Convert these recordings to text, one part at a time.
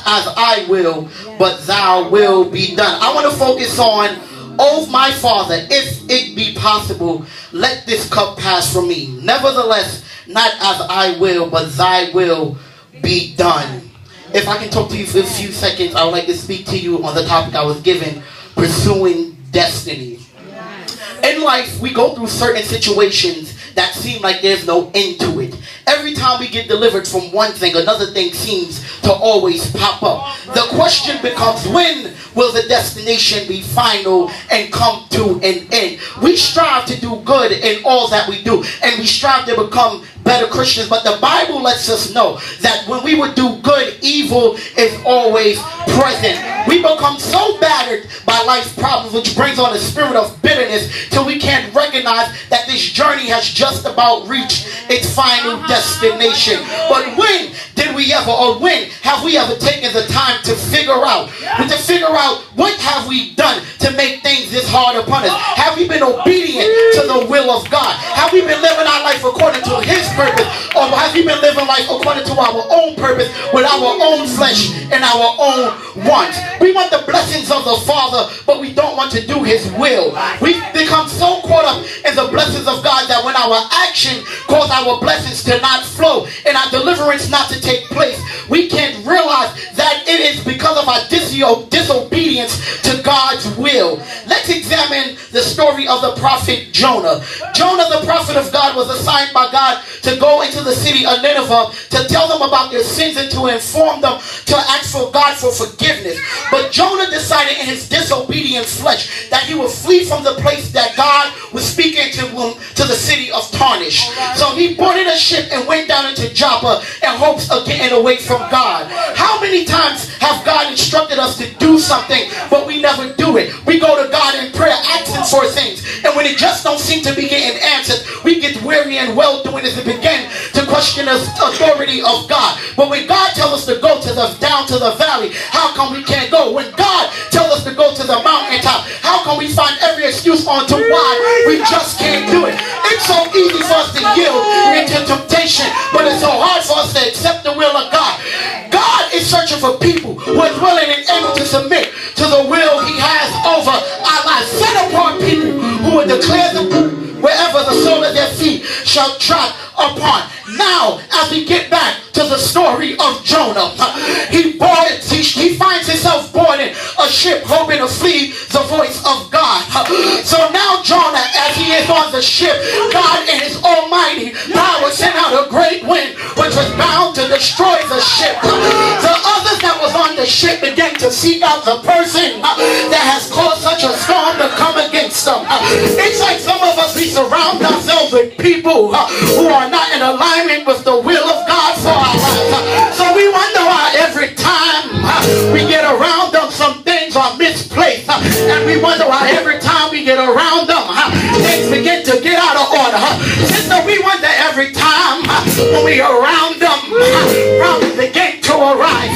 as I will, but thy will be done. I want to focus on, oh my Father, if it be possible, let this cup pass from me. Nevertheless, not as I will, but thy will be done. If I can talk to you for a few seconds, I would like to speak to you on the topic I was given, pursuing destiny. In life, we go through certain situations that seem like there's no end to it. Every time we get delivered from one thing, another thing seems to always pop up. The question becomes, when will the destination be final and come to an end? We strive to do good in all that we do, and we strive to become better Christians, but the Bible lets us know that when we would do good, evil is always present. We become so battered by life's problems, which brings on a spirit of bitterness, till we can't recognize that this journey has just about reached its final destination. But when did we ever, or when have we ever taken the time to figure out what have we done to make things this hard upon us? Have we been obedient to the will of God? Have we been living our life according to His purpose, or have we been living life according to our own purpose, with our own flesh and our own wants? We want the blessings of the Father, but we don't want to do His will. We've become so caught up in the blessings of God that when our action cause our blessings to not flow and our deliverance not to take place, we can't realize that it is because of our disobedience to God's will. Let's examine the story of the prophet Jonah. Jonah, the prophet of God, was assigned by God to go into the city of Nineveh to tell them about their sins and to inform them to ask for God for forgiveness. But Jonah decided in his disobedient flesh that he would flee from the place that God was speaking to him, to the city of Tarshish. So he boarded a ship and went down into Joppa in hopes of getting away from God. How many times have God instructed us to do something, but we never do it? We go to God in prayer asking for things, and when it just don't seem to be getting answered, we get weary and well-doing as it begin to question the authority of God. But when God tells us to go down to the valley, how come we can't go? When God tells us to go to the mountaintop, how come we find every excuse on to why we just can't do it? It's so easy for us to yield into temptation, but it's so hard for us to accept the will of God. God is searching for people who are willing and able to submit to the will He has over our lives. Set apart people who will declare the wherever the sole of their feet shall trod upon. Now, as we get back to the story of Jonah, he finds himself boarding a ship hoping to flee the voice of God. So now Jonah, as he is on the ship, God in His almighty power sent out a great wind which was bound to destroy the ship. The others that was on the ship began to seek out the person that has caused such a storm to come against them. It's like some of us, we surround ourselves with people who are not in alignment with the will of God for our lives. So we wonder why every time we get around them, some things are misplaced, and we wonder why every time we get around them, things begin to get out of order. Sister, we wonder every time when we are around them, problems begin to arise.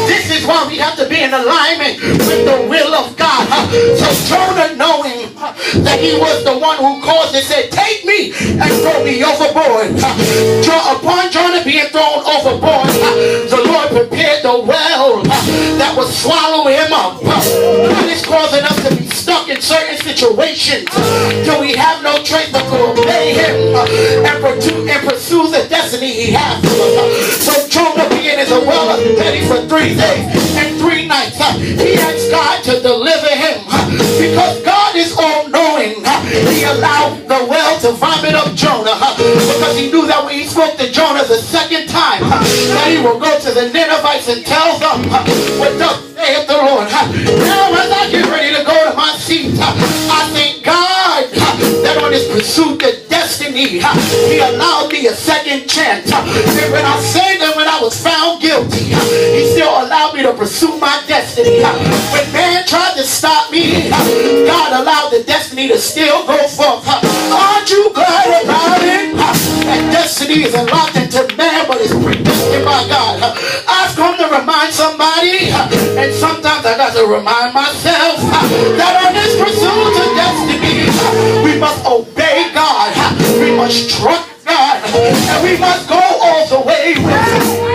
This is why we have to be in alignment with the will of God. So Jonah, knowing that he was the one who caused it, said, "Take me and throw me overboard." Upon Jonah being thrown overboard, the Lord prepared the well that would swallow him up. God is causing us to be stuck in certain situations till we have no choice but to obey Him and pursue the destiny He has for us. So Jonah, being in the well of belly for 3 days and 3 nights, he asked God to deliver him. Because God is all-knowing, He allowed the well to vomit up Jonah, because He knew that when He spoke to Jonah the second time, that he will go to the Ninevites and tell them what thus saith the Lord. Now as I get ready to go to my seat, I thank God that on His pursuit of destiny, He allowed me a second chance. And when I say that when I was found guilty, He still allowed me to pursue my destiny. When man tried to stop me, God allowed the destiny to still go forth. Aren't you glad about it? That destiny is unlocked into man, but it's predestined by God. I've come to remind somebody, and sometimes I got to remind myself, that on this pursuit of destiny, we must obey God, we must trust God, and we must go all the way with Him.